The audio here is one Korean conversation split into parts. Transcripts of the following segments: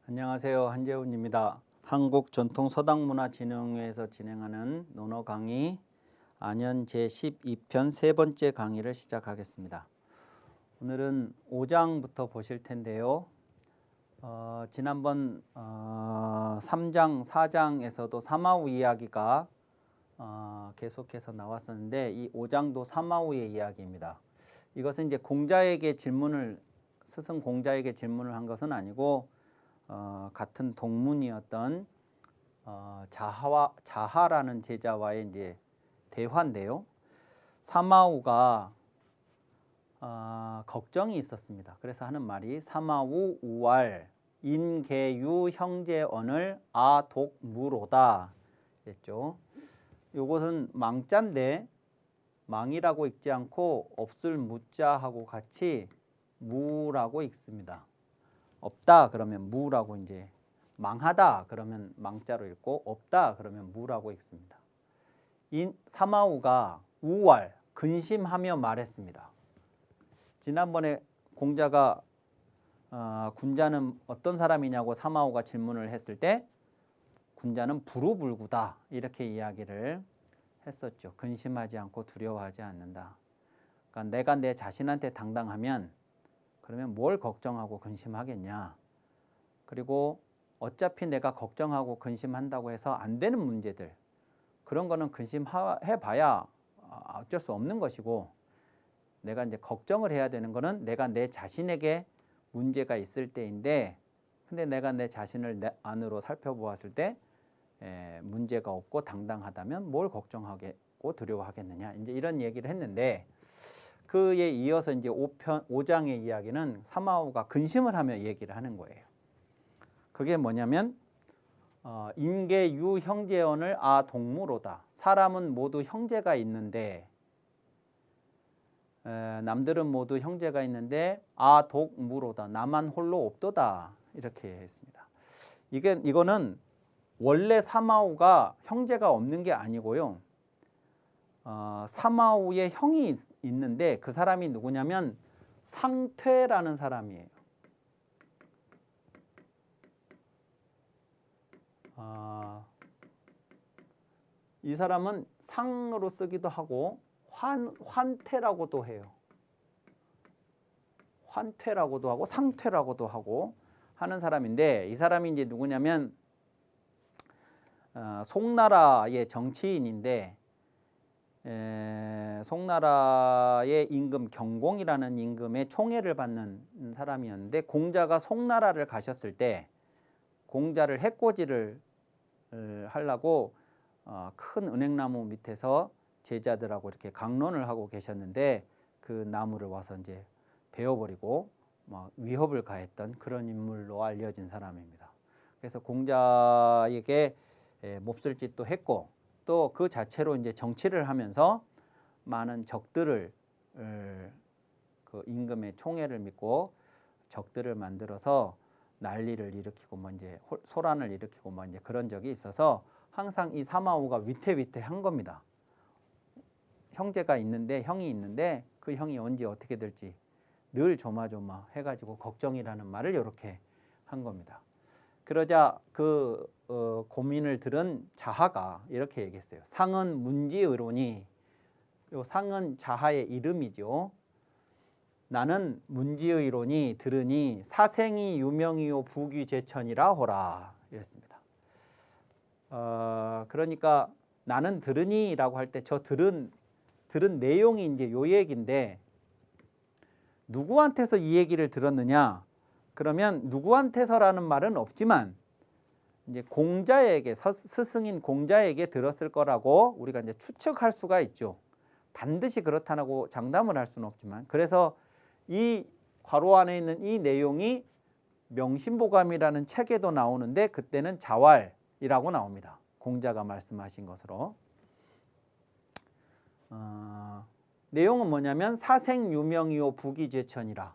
안녕하세요. 한재훈입니다. 한국전통서당문화진흥회에서 진행하는 논어 강의 안현 제12편 세 번째 강의를 시작하겠습니다. 오늘은 5장부터 보실 텐데요. 지난번 3장, 4장에서도 사마우 이야기가 계속해서 나왔었는데 이 5장도 사마우의 이야기입니다. 이것은 이제 스승 공자에게 질문을 한 것은 아니고 같은 동문이었던 자하라는 제자와의 이제 대화인데요. 사마우가 걱정이 있었습니다. 그래서 하는 말이 사마우 우왈 인계유 형제언을 아독무로다 했죠. 이것은 망자인데 망이라고 읽지 않고 없을 무자하고 같이 무라고 읽습니다. 없다 그러면 무라고 이제 망하다 그러면 망자로 읽고 없다 그러면 무라고 읽습니다. 사마우가 우왈 근심하며 말했습니다. 지난번에 공자가 군자는 어떤 사람이냐고 사마우가 질문을 했을 때 군자는 부루불구다 이렇게 이야기를 했었죠. 근심하지 않고 두려워하지 않는다. 그러니까 내가 내 자신한테 당당하면 그러면 뭘 걱정하고 근심하겠냐. 그리고 어차피 내가 걱정하고 근심한다고 해서 안 되는 문제들 그런 거는 근심해봐야 어쩔 수 없는 것이고 내가 이제 걱정을 해야 되는 거는 내가 내 자신에게 문제가 있을 때인데 근데 내가 내 자신을 내 안으로 살펴보았을 때 문제가 없고 당당하다면 뭘 걱정하고 두려워하겠느냐 이제 이런 얘기를 했는데 그에 이어서 이제 5장의 이야기는 사마우가 근심을 하며 얘기를 하는 거예요. 그게 뭐냐면 인계유 형제언을 동무로다. 사람은 모두 형제가 있는데 남들은 모두 형제가 있는데 독무로다. 나만 홀로 없도다. 이렇게 했습니다. 이거는 원래 사마우가 형제가 없는 게 아니고요. 사마우의 형이 있는데 그 사람이 누구냐면 상퇴라는 사람이에요. 이 사람은 상으로 쓰기도 하고 환퇴라고도 해요. 환퇴라고도 하고 상퇴라고도 하고 하는 사람인데 이 사람이 이제 누구냐면 송나라의 정치인인데 송나라의 임금 경공이라는 임금의 총애를 받는 사람이었는데 공자가 송나라를 가셨을 때 공자를 해코지를 하려고 큰 은행나무 밑에서 제자들하고 이렇게 강론을 하고 계셨는데 그 나무를 와서 이제 베어버리고 위협을 가했던 그런 인물로 알려진 사람입니다. 그래서 공자에게 몹쓸 짓도 했고 또 그 자체로 이제 정치를 하면서 많은 적들을 그 임금의 총애를 믿고 적들을 만들어서 난리를 일으키고 이제 소란을 일으키고 이제 그런 적이 있어서 항상 이 사마우가 위태위태한 겁니다. 형제가 있는데 형이 있는데 그 형이 언제 어떻게 될지 늘 조마조마 해가지고 걱정이라는 말을 이렇게 한 겁니다. 그러자 그 고민을 들은 자하가 이렇게 얘기했어요. 상은 문지의로니, 요 상은 자하의 이름이죠. 나는 문지의로니 들으니 사생이 유명이요 부귀제천이라 호라 이랬습니다. 그러니까 나는 들으니라고 할 때 저 들은 내용이 이제 요 얘기인데 누구한테서 이 얘기를 들었느냐? 그러면 누구한테서라는 말은 없지만 이제 공자에게 스승인 공자에게 들었을 거라고 우리가 이제 추측할 수가 있죠. 반드시 그렇다고 장담을 할 수는 없지만 그래서 이 괄호 안에 있는 이 내용이 명심보감이라는 책에도 나오는데 그때는 자왈이라고 나옵니다. 공자가 말씀하신 것으로. 내용은 뭐냐면 사생유명이요 부귀제천이라.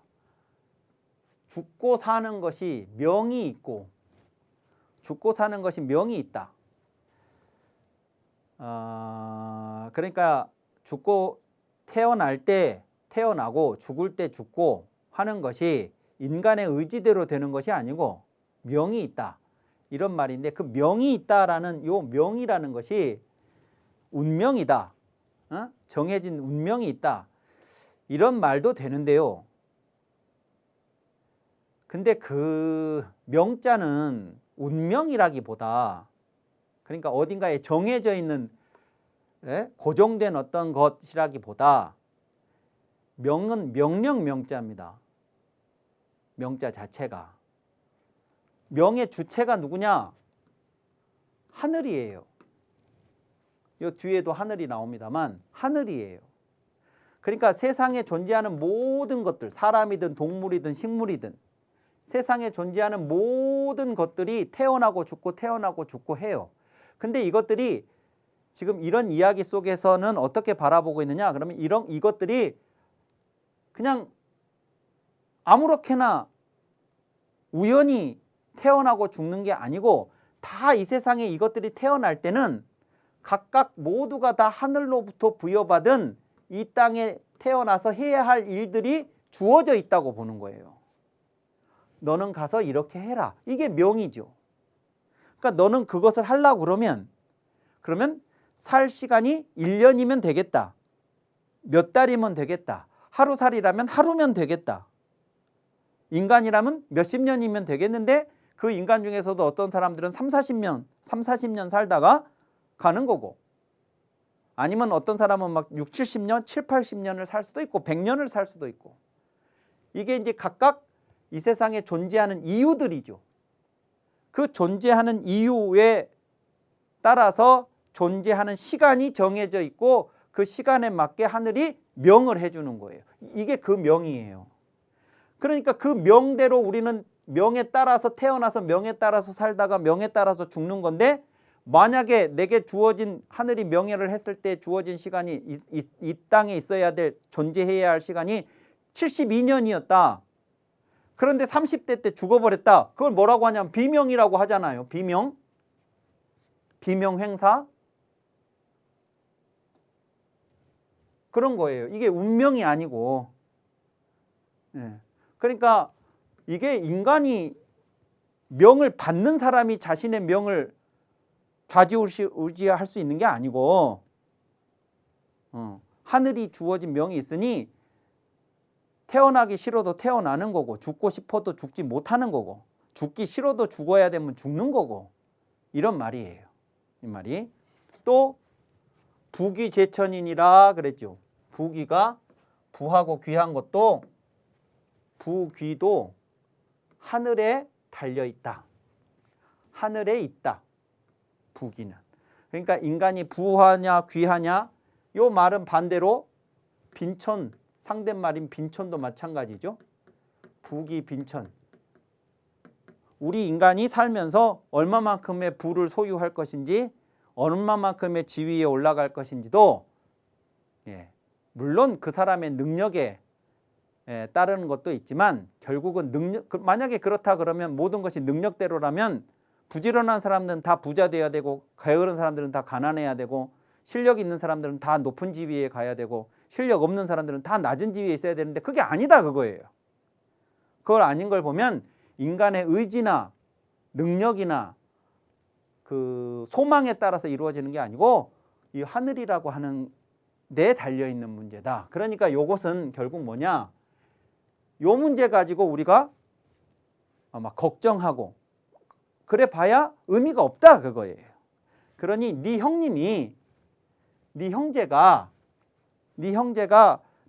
죽고 사는 것이 명이 있고 죽고 사는 것이 명이 있다. 그러니까 죽고 태어날 때 태어나고 죽을 때 죽고 하는 것이 인간의 의지대로 되는 것이 아니고 명이 있다. 이런 말인데 그 명이 있다라는 요 명이라는 것이 운명이다. 정해진 운명이 있다. 이런 말도 되는데요. 근데 그 명자는 운명이라기보다 그러니까 어딘가에 정해져 있는 고정된 어떤 것이라기보다 명은 명령 명자입니다. 명자 자체가. 명의 주체가 누구냐? 하늘이에요. 요 뒤에도 하늘이 나옵니다만 하늘이에요. 그러니까 세상에 존재하는 모든 것들, 사람이든 동물이든 식물이든 세상에 존재하는 모든 것들이 태어나고 죽고 태어나고 죽고 해요. 근데 이것들이 지금 이런 이야기 속에서는 어떻게 바라보고 있느냐? 그러면 이것들이 그냥 아무렇게나 우연히 태어나고 죽는 게 아니고 다 이 세상에 이것들이 태어날 때는 각각 모두가 다 하늘로부터 부여받은 이 땅에 태어나서 해야 할 일들이 주어져 있다고 보는 거예요. 너는 가서 이렇게 해라. 이게 명이죠. 그러니까 너는 그것을 하려고 그러면 살 시간이 1년이면 되겠다. 몇 달이면 되겠다. 하루살이라면 하루면 되겠다. 인간이라면 몇십 년이면 되겠는데 그 인간 중에서도 어떤 사람들은 30-40년 살다가 가는 거고 아니면 어떤 사람은 막 60-70년, 70-80년을 살 수도 있고 100년을 살 수도 있고 이게 이제 각각 이 세상에 존재하는 이유들이죠. 그 존재하는 이유에 따라서 존재하는 시간이 정해져 있고 그 시간에 맞게 하늘이 명을 해주는 거예요. 이게 그 명이에요. 그러니까 그 명대로 우리는 명에 따라서 태어나서 명에 따라서 살다가 명에 따라서 죽는 건데 만약에 내게 주어진 하늘이 명예를 했을 때 주어진 시간이 이 땅에 있어야 될 존재해야 할 시간이 72년이었다. 그런데 30대 때 죽어버렸다. 그걸 뭐라고 하냐면 비명이라고 하잖아요. 비명. 비명횡사. 그런 거예요. 이게 운명이 아니고. 그러니까 이게 인간이 명을 받는 사람이 자신의 명을 좌지우지할 수 있는 게 아니고 하늘이 주어진 명이 있으니 태어나기 싫어도 태어나는 거고 죽고 싶어도 죽지 못하는 거고 죽기 싫어도 죽어야 되면 죽는 거고 이런 말이에요. 이 말이. 또 부귀제천이니라 그랬죠. 부귀가 부하고 귀한 것도 부귀도 하늘에 달려있다. 하늘에 있다. 부귀는. 그러니까 인간이 부하냐 귀하냐 요 말은 반대로 빈천 상대말인 빈천도 마찬가지죠. 부귀 빈천. 우리 인간이 살면서 얼마만큼의 부를 소유할 것인지 얼마만큼의 지위에 올라갈 것인지도 물론 그 사람의 능력에 따르는 것도 있지만 결국은 만약에 그렇다 그러면 모든 것이 능력대로라면 부지런한 사람들은 다 부자 돼야 되고 게으른 사람들은 다 가난해야 되고 실력 있는 사람들은 다 높은 지위에 가야 되고 실력 없는 사람들은 다 낮은 지위에 있어야 되는데 그게 아니다 그거예요. 그걸 아닌 걸 보면 인간의 의지나 능력이나 그 소망에 따라서 이루어지는 게 아니고 이 하늘이라고 하는 데 달려있는 문제다. 그러니까 요것은 결국 뭐냐? 요 문제 가지고 우리가 막 걱정하고 그래 봐야 의미가 없다 그거예요. 그러니 네 형제가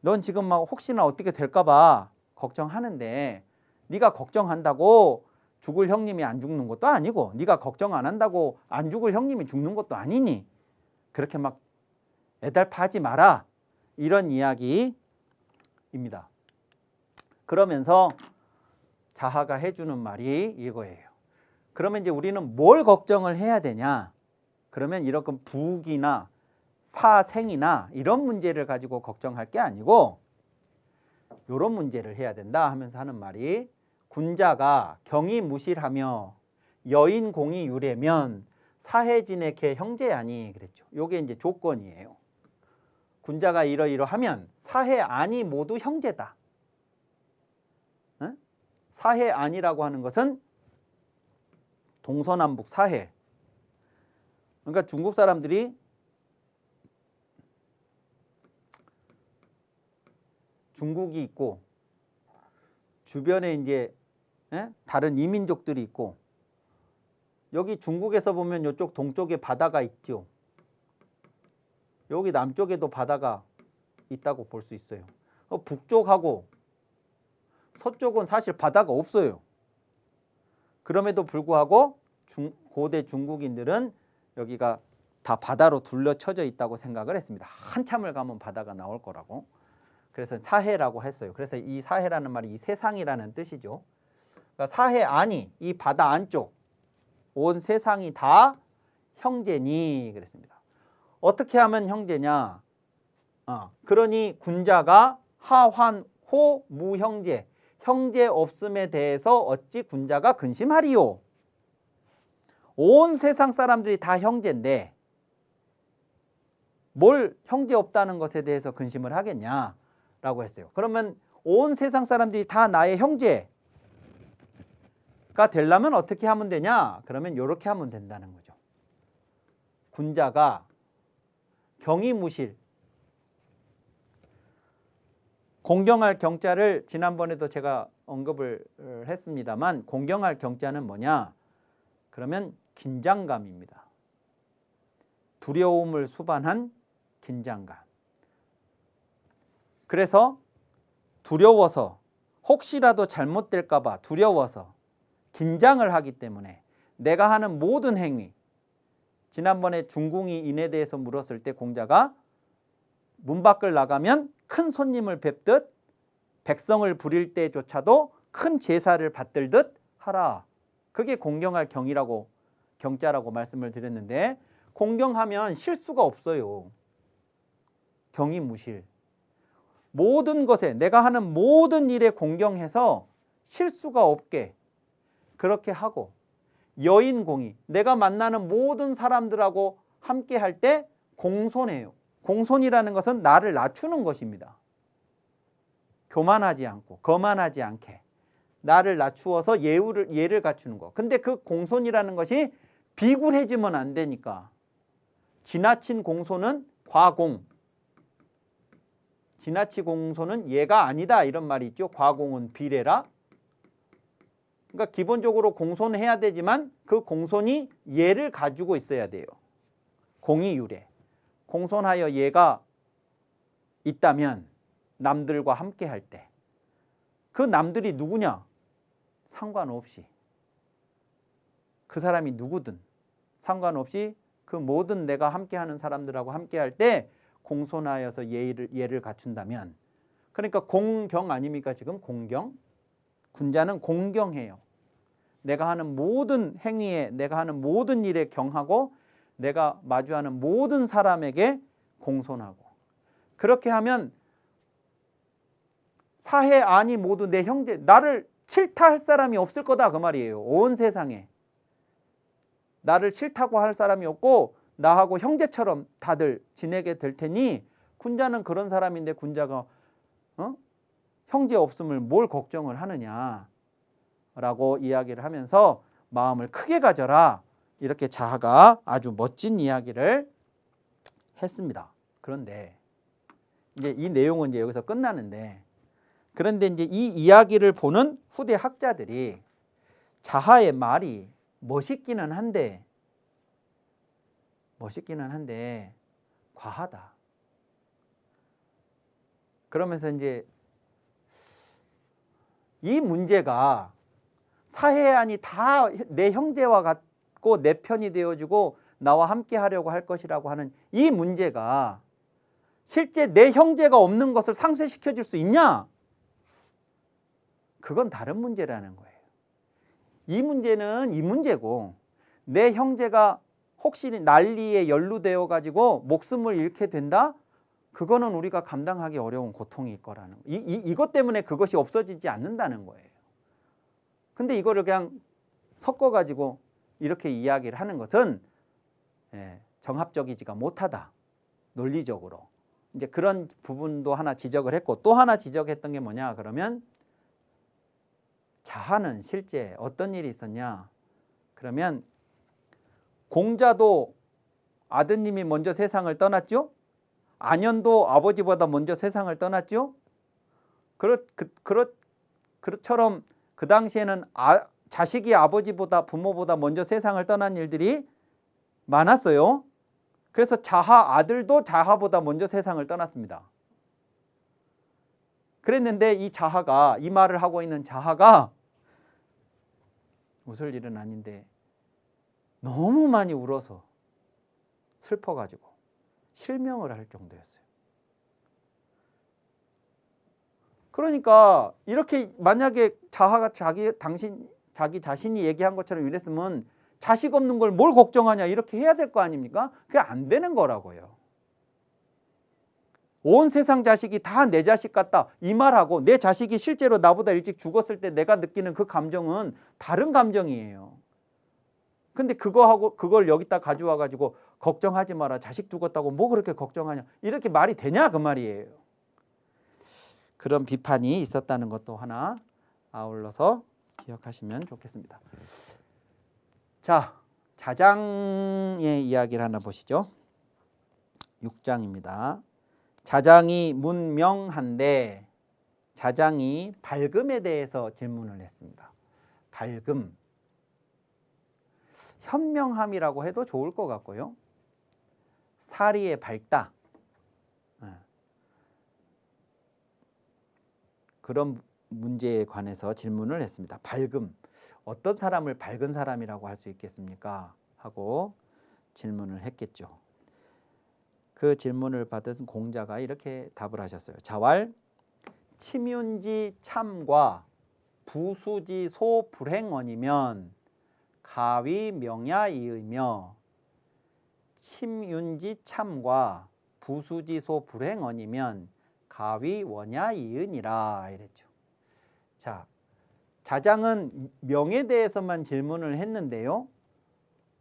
넌 지금 막 혹시나 어떻게 될까 봐 걱정하는데 네가 걱정한다고 죽을 형님이 안 죽는 것도 아니고 네가 걱정 안 한다고 안 죽을 형님이 죽는 것도 아니니 그렇게 막 애달파하지 마라. 이런 이야기입니다. 그러면서 자하가 해주는 말이 이거예요. 그러면 이제 우리는 뭘 걱정을 해야 되냐? 그러면 이렇게 부귀나 사생이나 이런 문제를 가지고 걱정할 게 아니고 이런 문제를 해야 된다 하면서 하는 말이 군자가 경이 무실하며 여인공이 유래면 사해진의 개 형제아니 그랬죠. 요게 이제 조건이에요. 군자가 이러이러하면 사해 아니 모두 형제다. 사해 아니라고 하는 것은 동서남북 사해. 그러니까 중국 사람들이 중국이 있고 주변에 이제 다른 이민족들이 있고 여기 중국에서 보면 이쪽 동쪽에 바다가 있죠. 여기 남쪽에도 바다가 있다고 볼 수 있어요. 북쪽하고 서쪽은 사실 바다가 없어요. 그럼에도 불구하고 고대 중국인들은 여기가 다 바다로 둘러쳐져 있다고 생각을 했습니다. 한참을 가면 바다가 나올 거라고. 그래서 사해라고 했어요. 그래서 이 사해라는 말이 이 세상이라는 뜻이죠. 그러니까 사해 안이 이 바다 안쪽 온 세상이 다 형제니 그랬습니다. 어떻게 하면 형제냐? 그러니 군자가 하환호 무형제 형제 없음에 대해서 어찌 군자가 근심하리요? 온 세상 사람들이 다 형제인데 뭘 형제 없다는 것에 대해서 근심을 하겠냐라고 했어요. 그러면 온 세상 사람들이 다 나의 형제가 되려면 어떻게 하면 되냐? 그러면 이렇게 하면 된다는 거죠. 군자가 경이무실 공경할 경자를 지난번에도 제가 언급을 했습니다만 공경할 경자는 뭐냐? 그러면 긴장감입니다. 두려움을 수반한 긴장감. 그래서 두려워서 혹시라도 잘못될까 봐 두려워서 긴장을 하기 때문에 내가 하는 모든 행위 지난번에 중궁이인에 대해서 물었을 때 공자가 문 밖을 나가면 큰 손님을 뵙듯 백성을 부릴 때조차도 큰 제사를 받들듯 하라. 그게 공경할 경이라고 경자라고 말씀을 드렸는데 공경하면 실수가 없어요. 경이무실. 모든 것에 내가 하는 모든 일에 공경해서 실수가 없게 그렇게 하고 여인공의 내가 만나는 모든 사람들하고 함께 할 때 공손해요. 공손이라는 것은 나를 낮추는 것입니다. 교만하지 않고 거만하지 않게 나를 낮추어서 예를 갖추는 거. 근데 그 공손이라는 것이 비굴해지면 안 되니까 지나친 공손은 과공. 지나친 공손은 예가 아니다 이런 말이 있죠. 과공은 비례라. 그러니까 기본적으로 공손해야 되지만 그 공손이 예를 가지고 있어야 돼요. 공의유래. 공손하여 예가 있다면 남들과 함께 할 때 그 남들이 누구냐? 상관없이 그 사람이 누구든 상관없이 그 모든 내가 함께하는 사람들하고 함께할 때 공손하여서 예를 갖춘다면 그러니까 공경 아닙니까? 지금 공경. 군자는 공경해요. 내가 하는 모든 행위에 내가 하는 모든 일에 경하고 내가 마주하는 모든 사람에게 공손하고 그렇게 하면 사해 안이 모두 내 형제 나를 싫다할 사람이 없을 거다 그 말이에요. 온 세상에 나를 싫다고 할 사람이 없고 나하고 형제처럼 다들 지내게 될 테니 군자는 그런 사람인데 군자가 형제 없음을 뭘 걱정을 하느냐라고 이야기를 하면서 마음을 크게 가져라 이렇게 자하가 아주 멋진 이야기를 했습니다. 그런데 이제 이 내용은 이제 여기서 끝나는데 그런데 이제 이 이야기를 보는 후대 학자들이 자하의 말이 멋있기는 한데 과하다. 그러면서 이제 이 문제가 사해안이 다 내 형제와 같고 내 편이 되어주고 나와 함께 하려고 할 것이라고 하는 이 문제가 실제 내 형제가 없는 것을 상쇄시켜 줄 수 있냐? 그건 다른 문제라는 거예요. 이 문제는 이 문제고 내 형제가 혹시 난리에 연루되어 가지고 목숨을 잃게 된다? 그거는 우리가 감당하기 어려운 고통일 거라는 거예요. 이것 때문에 그것이 없어지지 않는다는 거예요. 근데 이거를 그냥 섞어 가지고 이렇게 이야기를 하는 것은 정합적이지가 못하다. 논리적으로. 이제 그런 부분도 하나 지적을 했고 또 하나 지적했던 게 뭐냐 그러면 자하는 실제 어떤 일이 있었냐 그러면 공자도 아드님이 먼저 세상을 떠났죠? 안현도 아버지보다 먼저 세상을 떠났죠? 그처럼 그 당시에는 자식이 아버지보다 부모보다 먼저 세상을 떠난 일들이 많았어요. 그래서 자하 아들도 자하보다 먼저 세상을 떠났습니다. 그랬는데 이 자하가, 이 말을 하고 있는 자하가 웃을 일은 아닌데 너무 많이 울어서 슬퍼가지고 실명을 할 정도였어요. 그러니까 이렇게 만약에 자하가 자기 자신이 얘기한 것처럼 이랬으면 자식 없는 걸 뭘 걱정하냐 이렇게 해야 될 거 아닙니까? 그게 안 되는 거라고요. 온 세상 자식이 다 내 자식 같다 이 말하고 내 자식이 실제로 나보다 일찍 죽었을 때 내가 느끼는 그 감정은 다른 감정이에요. 근데 그걸 여기다 가져와 가지고 걱정하지 마라, 자식 죽었다고 뭐 그렇게 걱정하냐, 이렇게 말이 되냐 그 말이에요. 그런 비판이 있었다는 것도 하나 아울러서 기억하시면 좋겠습니다. 자, 자장의 이야기를 하나 보시죠. 6장입니다. 자장이 문명한데, 자장이 밝음에 대해서 질문을 했습니다. 밝음, 현명함이라고 해도 좋을 것 같고요. 사리에 밝다, 그런 문제에 관해서 질문을 했습니다. 밝음, 어떤 사람을 밝은 사람이라고 할 수 있겠습니까? 하고 질문을 했겠죠. 그 질문을 받은 공자가 이렇게 답을 하셨어요. 자왈 침윤지 참과 부수지소 불행언이면 가위 명야이의며, 침윤지 참과 부수지소 불행언이면 가위 원야이으니라 이랬죠. 자, 자장은 명에 대해서만 질문을 했는데요.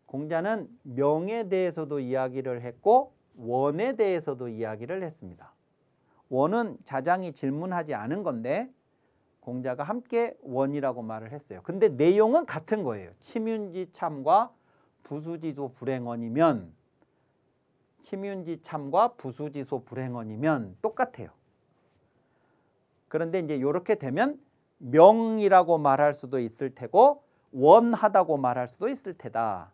공자는 명에 대해서도 이야기를 했고 원에 대해서도 이야기를 했습니다. 원은 자장이 질문하지 않은 건데 공자가 함께 원이라고 말을 했어요. 근데 내용은 같은 거예요. 침윤지 참과 부수지소 불행언이면, 침윤지 참과 부수지소 불행언이면 똑같아요. 그런데 이제 이렇게 되면 명이라고 말할 수도 있을 테고 원하다고 말할 수도 있을 테다.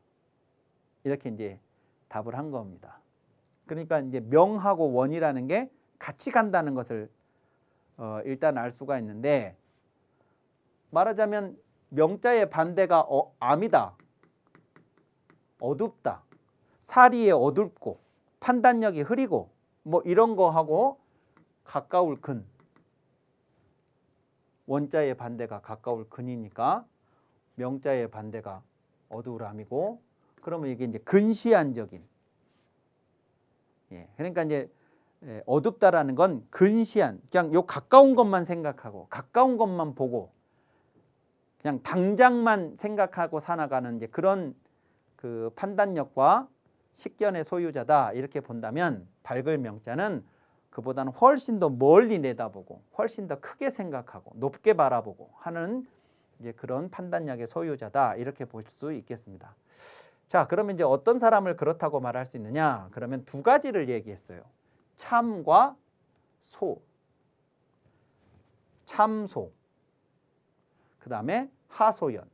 이렇게 이제 답을 한 겁니다. 그러니까 이제 명하고 원이라는 게 같이 간다는 것을 일단 알 수가 있는데, 말하자면 명자의 반대가 암이다, 어둡다, 사리에 어둡고 판단력이 흐리고 뭐 이런 거하고 가까울 근, 원자의 반대가 가까울 근이니까 명자의 반대가 어두울함이고, 그러면 이게 이제 근시안적인, 그러니까 이제 어둡다라는 건 근시안, 그냥 요 가까운 것만 생각하고 가까운 것만 보고 그냥 당장만 생각하고 살아가는 이제 그런 그 판단력과 식견의 소유자다 이렇게 본다면, 밝을 명자는 그보다는 훨씬 더 멀리 내다보고 훨씬 더 크게 생각하고 높게 바라보고 하는 이제 그런 판단력의 소유자다 이렇게 볼 수 있겠습니다. 자, 그러면 이제 어떤 사람을 그렇다고 말할 수 있느냐? 그러면 두 가지를 얘기했어요. 참과 소, 참소, 그 다음에 하소연.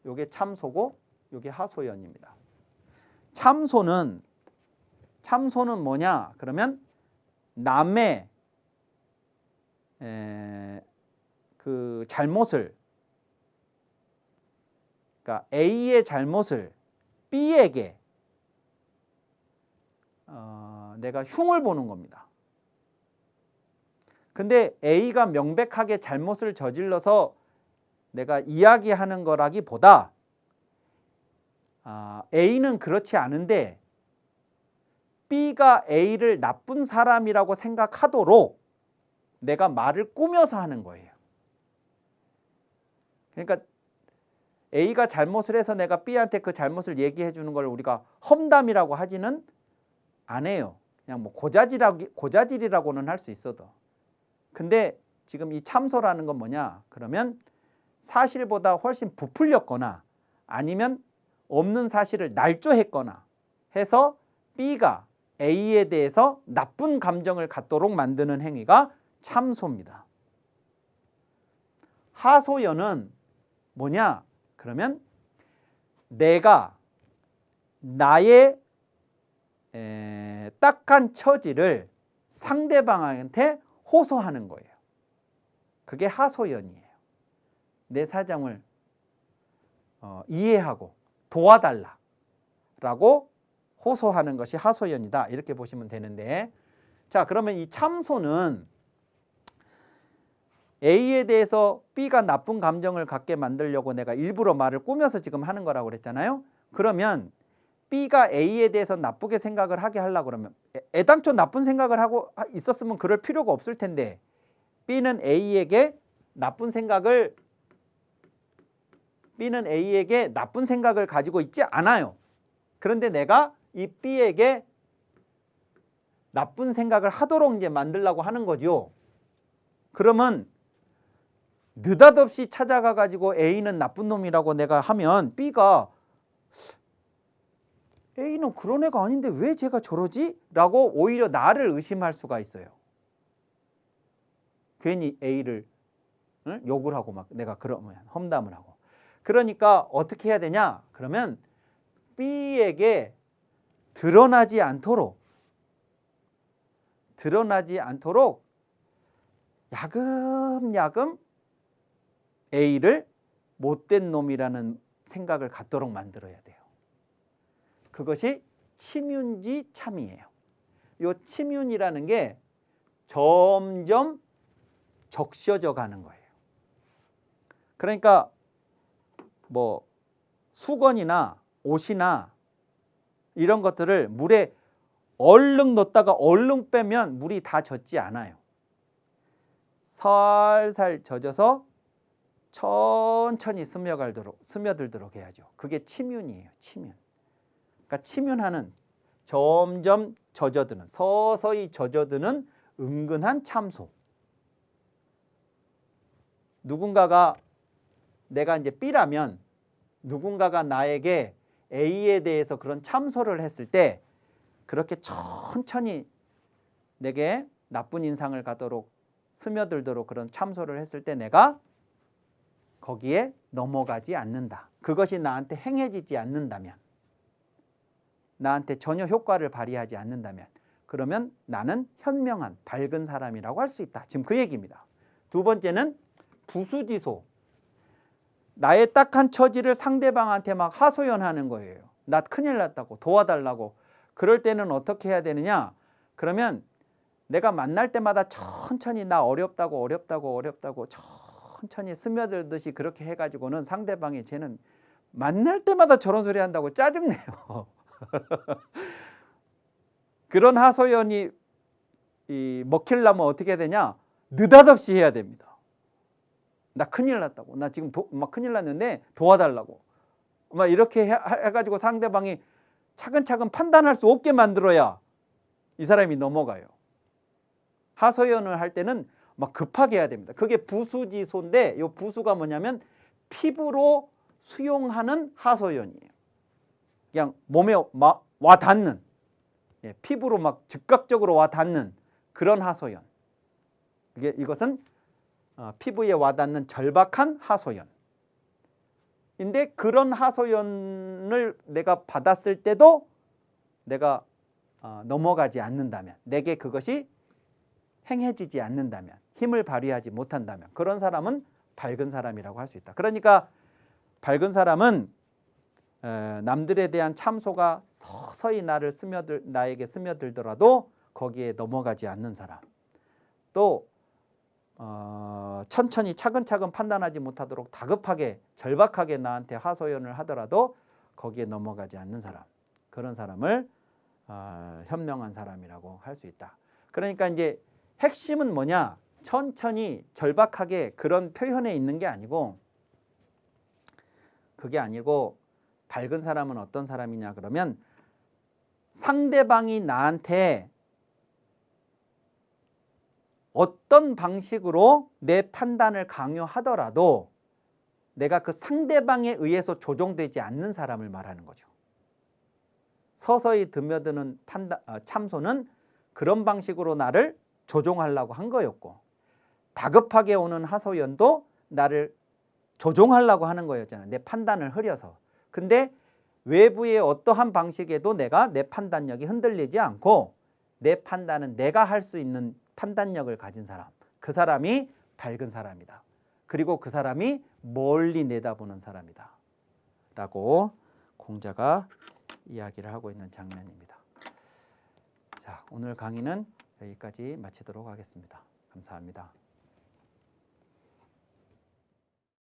요게 참소고 요게 하소연입니다. 참소는 뭐냐? 그러면 남의 그 잘못을, 그러니까 A의 잘못을 B에게 내가 흉을 보는 겁니다. 근데 A가 명백하게 잘못을 저질러서 내가 이야기하는 거라기보다 A는 그렇지 않은데 B가 A를 나쁜 사람이라고 생각하도록 내가 말을 꾸며서 하는 거예요. 그러니까 A가 잘못을 해서 내가 B한테 그 잘못을 얘기해 주는 걸 우리가 험담이라고 하지는 않아요. 그냥 뭐 고자질이라고는 할 수 있어도. 근데 지금 이 참소라는 건 뭐냐? 그러면 사실보다 훨씬 부풀렸거나 아니면 없는 사실을 날조했거나 해서 B가 A에 대해서 나쁜 감정을 갖도록 만드는 행위가 참소입니다. 하소연은 뭐냐? 그러면 내가 나의 딱한 처지를 상대방한테 호소하는 거예요. 그게 하소연이에요. 내 사정을 이해하고 도와달라라고 호소하는 것이 하소연이다. 이렇게 보시면 되는데, 자, 그러면 이 참소는 A에 대해서 B가 나쁜 감정을 갖게 만들려고 내가 일부러 말을 꾸며서 지금 하는 거라고 그랬잖아요. 그러면 B가 A에 대해서 나쁘게 생각을 하게 하려고 그러면, 애당초 나쁜 생각을 하고 있었으면 그럴 필요가 없을 텐데, B는 A에게 나쁜 생각을 가지고 있지 않아요. 그런데 내가 이 B에게 나쁜 생각을 하도록 이제 만들려고 하는 거죠. 그러면 느닷없이 찾아가 가지고 A는 나쁜 놈이라고 내가 하면 B가 A는 그런 애가 아닌데 왜 쟤가 저러지? 라고 오히려 나를 의심할 수가 있어요. 괜히 A를 욕을 하고 막 내가 그러면 험담을 하고. 그러니까 어떻게 해야 되냐? 그러면 B에게 드러나지 않도록 야금야금 A를 못된 놈이라는 생각을 갖도록 만들어야 돼요. 그것이 침윤지 참이에요. 이 침윤이라는 게 점점 적셔져 가는 거예요. 그러니까 뭐 수건이나 옷이나 이런 것들을 물에 얼른 넣었다가 얼른 빼면 물이 다 젖지 않아요. 살살 젖어서 천천히 스며들도록 해야죠. 그게 침윤이에요. 침윤. 그러니까 침윤하는, 점점 젖어드는, 서서히 젖어드는 은근한 참소. 누군가가, 내가 이제 B라면 누군가가 나에게 A에 대해서 그런 참소를 했을 때 그렇게 천천히 내게 나쁜 인상을 갖도록 스며들도록 그런 참소를 했을 때 내가 거기에 넘어가지 않는다. 그것이 나한테 행해지지 않는다면, 나한테 전혀 효과를 발휘하지 않는다면, 그러면 나는 현명한 밝은 사람이라고 할 수 있다. 지금 그 얘기입니다. 두 번째는 부수지소. 나의 딱한 처지를 상대방한테 막 하소연하는 거예요. 나 큰일 났다고, 도와달라고. 그럴 때는 어떻게 해야 되느냐? 그러면 내가 만날 때마다 천천히 나 어렵다고 천천히 스며들듯이 그렇게 해가지고는 상대방이 쟤는 만날 때마다 저런 소리 한다고 짜증내요. 그런 하소연이 먹히려면 어떻게 해야 되냐? 느닷없이 해야 됩니다. 나 큰일 났다고. 나 지금 막 큰일 났는데 도와달라고. 막 이렇게 해가지고 상대방이 차근차근 판단할 수 없게 만들어야 이 사람이 넘어가요. 하소연을 할 때는 막 급하게 해야 됩니다. 그게 부수지소인데, 이 부수가 뭐냐면 피부로 수용하는 하소연이에요. 그냥 몸에 와 닿는, 피부로 막 즉각적으로 와 닿는 그런 하소연. 이것은 피부에 와 닿는 절박한 하소연. 인데 그런 하소연을 내가 받았을 때도 내가 넘어가지 않는다면, 내게 그것이 행해지지 않는다면, 힘을 발휘하지 못한다면, 그런 사람은 밝은 사람이라고 할 수 있다. 그러니까 밝은 사람은 남들에 대한 참소가 서서히 나에게 스며들더라도 거기에 넘어가지 않는 사람. 또 천천히 차근차근 판단하지 못하도록 다급하게 절박하게 나한테 하소연을 하더라도 거기에 넘어가지 않는 사람. 그런 사람을 현명한 사람이라고 할 수 있다. 그러니까 이제 핵심은 뭐냐? 천천히 절박하게 그런 표현에 있는 게 아니고, 그게 아니고 밝은 사람은 어떤 사람이냐 그러면 상대방이 나한테 어떤 방식으로 내 판단을 강요하더라도 내가 그 상대방에 의해서 조종되지 않는 사람을 말하는 거죠. 서서히 드며드는 참소는 그런 방식으로 나를 조종하려고 한 거였고, 다급하게 오는 하소연도 나를 조종하려고 하는 거였잖아요. 내 판단을 흐려서. 근데 외부의 어떠한 방식에도 내가 내 판단력이 흔들리지 않고 내 판단은 내가 할 수 있는 판단력을 가진 사람, 그 사람이 밝은 사람이다. 그리고 그 사람이 멀리 내다보는 사람이다 라고 공자가 이야기를 하고 있는 장면입니다. 자, 오늘 강의는 여기까지 마치도록 하겠습니다. 감사합니다.